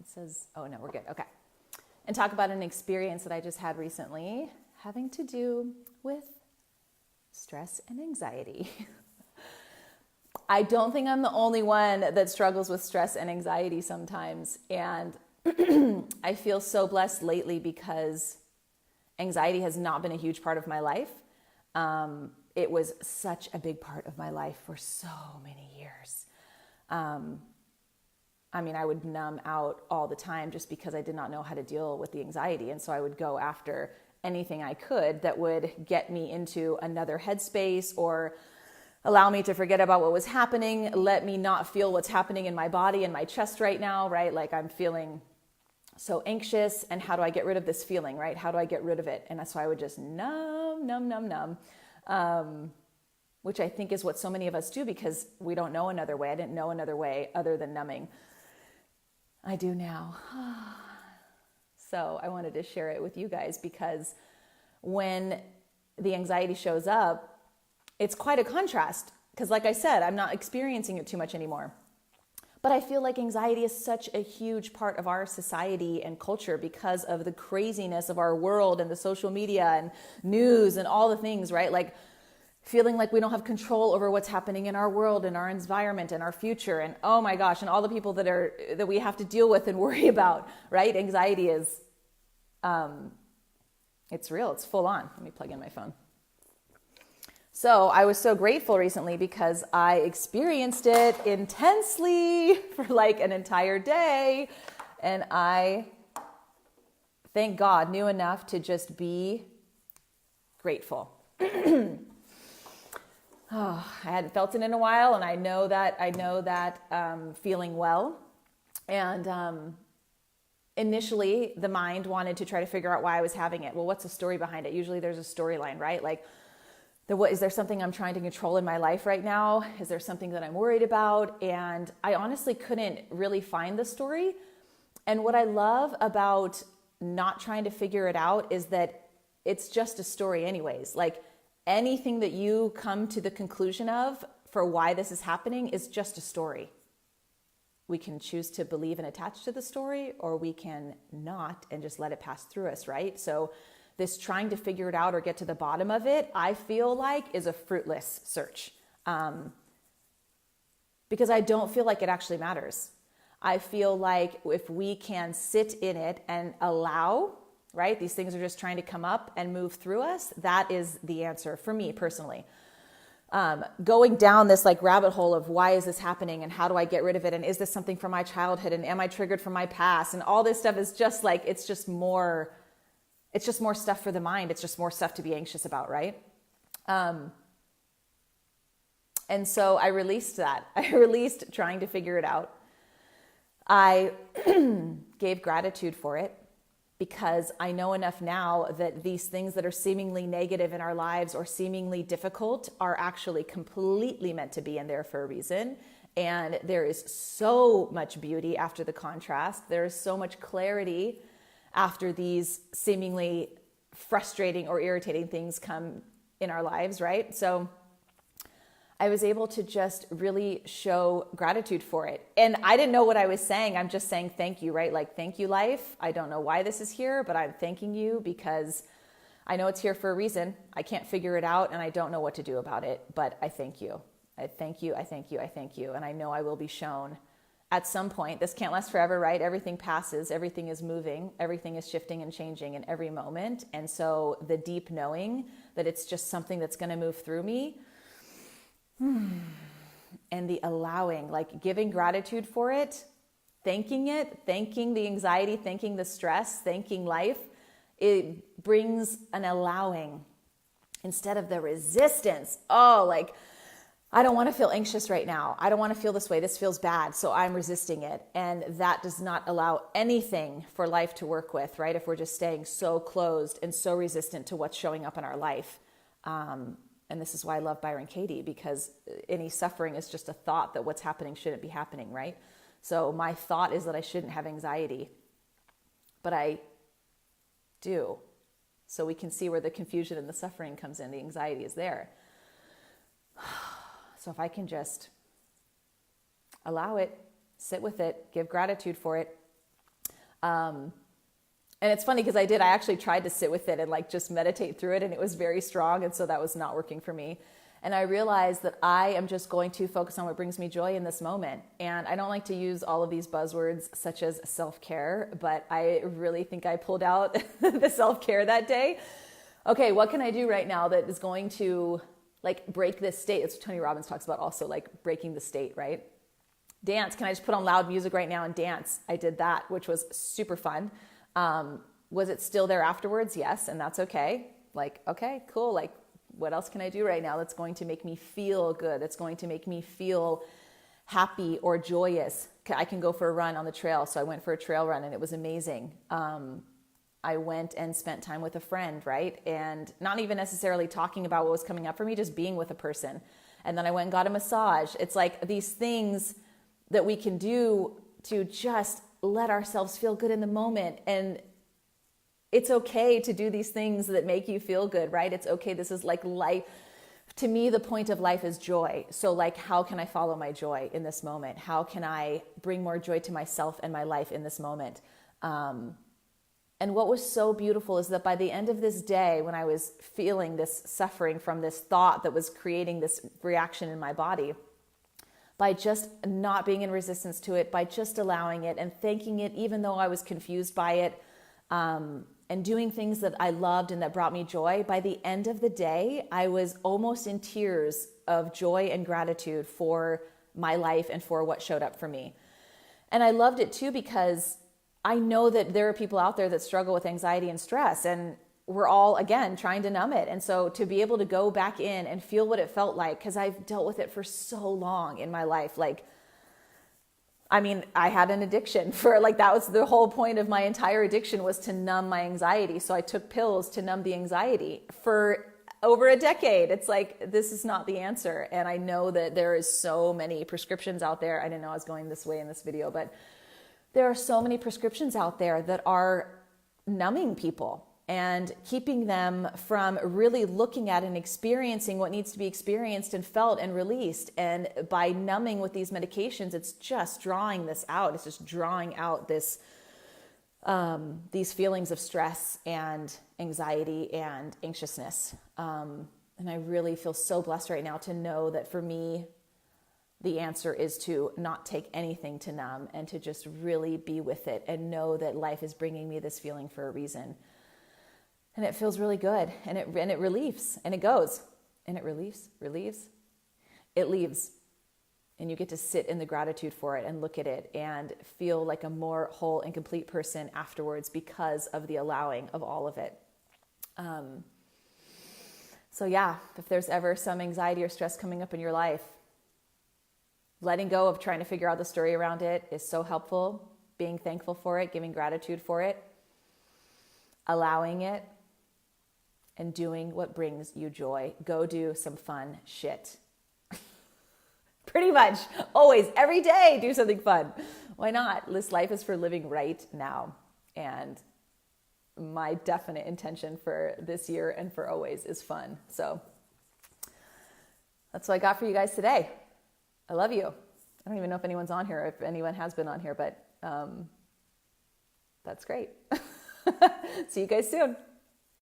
It says, oh no, we're good. Okay. And talk about an experience that I just had recently having to do with stress and anxiety. I don't think I'm the only one that struggles with stress and anxiety sometimes. And I feel so blessed lately because anxiety has not been a huge part of my life. It was such a big part of my life for so many years. I would numb out all the time just because I did not know how to deal with the anxiety. And so I would go after anything I could that would get me into another headspace or allow me to forget about what was happening, let me not feel what's happening in my body and my chest right now, right? Like I'm feeling so anxious, and how do I get rid of this feeling, right? How do I get rid of it? And so I would just numb, which I think is what so many of us do because we don't know another way. I didn't know another way other than numbing. I do now. So I wanted to share it with you guys because when the anxiety shows up, it's quite a contrast because like I said, I'm not experiencing it too much anymore. But I feel like anxiety is such a huge part of our society and culture because of the craziness of our world and the social media and news and all the things, right? Like feeling like we don't have control over what's happening in our world and our environment and our future. And oh my gosh, and all the people that we have to deal with and worry about, right? Anxiety is, it's real, it's full on. Let me plug in my phone. So I was so grateful recently because I experienced it intensely for like an entire day. And I, thank God, knew enough to just be grateful. I hadn't felt it in a while, and I know that feeling well. And initially, the mind wanted to try to figure out why I was having it. Well, what's the story behind it? Usually there's a storyline, right? Like, is there something I'm trying to control in my life right now? Is there something that I'm worried about? And I honestly couldn't really find the story. And what I love about not trying to figure it out is that it's just a story anyways. Like anything that you come to the conclusion of for why this is happening is just a story. We can choose to believe and attach to the story, or we can not and just let it pass through us, right? So this trying to figure it out or get to the bottom of it, I feel like is a fruitless search because I don't feel like it actually matters. I feel like if we can sit in it and allow, right, these things are just trying to come up and move through us, that is the answer for me personally. Going down this like rabbit hole of why is this happening and how do I get rid of it? And is this something from my childhood? And am I triggered from my past? And all this stuff is just like, it's just more stuff for the mind. It's just more stuff to be anxious about, right? And so I released that. I released trying to figure it out. I gave gratitude for it because I know enough now that these things that are seemingly negative in our lives or seemingly difficult are actually completely meant to be in there for a reason. And there is so much beauty after the contrast. There is so much clarity after these seemingly frustrating or irritating things come in our lives, right? So I was able to just really show gratitude for it. And I didn't know what I was saying. I'm just saying thank you, right? Like, thank you, life. I don't know why this is here, but I'm thanking you because I know it's here for a reason. I can't figure it out and I don't know what to do about it, but I thank you. I thank you, I thank you, I thank you. And I know I will be shown at some point. This can't last forever, right? Everything passes, everything is moving, everything is shifting and changing in every moment. And so the deep knowing that it's just something that's going to move through me, and the allowing, like giving gratitude for it, thanking the anxiety, thanking the stress, thanking life, it brings an allowing instead of the resistance. Oh, like, I don't want to feel anxious right now. I don't want to feel this way. This feels bad. So I'm resisting it. And that does not allow anything for life to work with, right? If we're just staying so closed and so resistant to what's showing up in our life. And this is why I love Byron Katie, because any suffering is just a thought that what's happening shouldn't be happening, right? So my thought is that I shouldn't have anxiety, but I do. So we can see where the confusion and the suffering comes in. The anxiety is there. So if I can just allow it, sit with it, give gratitude for it, And it's funny because I actually tried to sit with it and like just meditate through it, and it was very strong. And so that was not working for me. And I realized that I am just going to focus on what brings me joy in this moment. And I don't like to use all of these buzzwords such as self-care, but I really think I pulled out the self-care that day. Okay, what can I do right now that is going to like break this state? It's what Tony Robbins talks about also, like breaking the state, right? Dance. Can I just put on loud music right now and dance? I did that, which was super fun. Was it still there afterwards? Yes. And that's okay. Like, okay, cool. Like, what else can I do right now that's going to make me feel good? That's going to make me feel happy or joyous. I can go for a run on the trail. So I went for a trail run and it was amazing. I went and spent time with a friend, right? And not even necessarily talking about what was coming up for me, just being with a person. And then I went and got a massage. It's like these things that we can do to just let ourselves feel good in the moment. And it's okay to do these things that make you feel good, right? It's okay. This is like life. To me, the point of life is joy. So like, how can I follow my joy in this moment? How can I bring more joy to myself and my life in this moment? And what was so beautiful is that by the end of this day, when I was feeling this suffering from this thought that was creating this reaction in my body, by just not being in resistance to it, by just allowing it and thanking it, even though I was confused by it, and doing things that I loved and that brought me joy, by the end of the day, I was almost in tears of joy and gratitude for my life and for what showed up for me. And I loved it too, because I know that there are people out there that struggle with anxiety and stress, and we're all, again, trying to numb it. And so to be able to go back in and feel what it felt like, because I've dealt with it for so long in my life. Like, I mean, I had an addiction for like, that was the whole point of my entire addiction, was to numb my anxiety. So I took pills to numb the anxiety for over a decade. It's like, this is not the answer. And I know that there is so many prescriptions out there. I didn't know I was going this way in this video, but there are so many prescriptions out there that are numbing people and keeping them from really looking at and experiencing what needs to be experienced and felt and released. And by numbing with these medications, it's just drawing this out. It's just drawing out this, these feelings of stress and anxiety and anxiousness. And I really feel so blessed right now to know that for me, the answer is to not take anything to numb and to just really be with it and know that life is bringing me this feeling for a reason. And it feels really good, and it relieves, and it goes, and it relieves, it leaves. And you get to sit in the gratitude for it and look at it and feel like a more whole and complete person afterwards because of the allowing of all of it. So yeah, if there's ever some anxiety or stress coming up in your life, letting go of trying to figure out the story around it is so helpful. Being thankful for it, giving gratitude for it, allowing it, and doing what brings you joy. Go do some fun shit. Pretty much, always, every day, do something fun. Why not? This life is for living right now. And my definite intention for this year and for always is fun. So that's what I got for you guys today. I love you. I don't even know if anyone's on here, if anyone has been on here, but that's great. See you guys soon.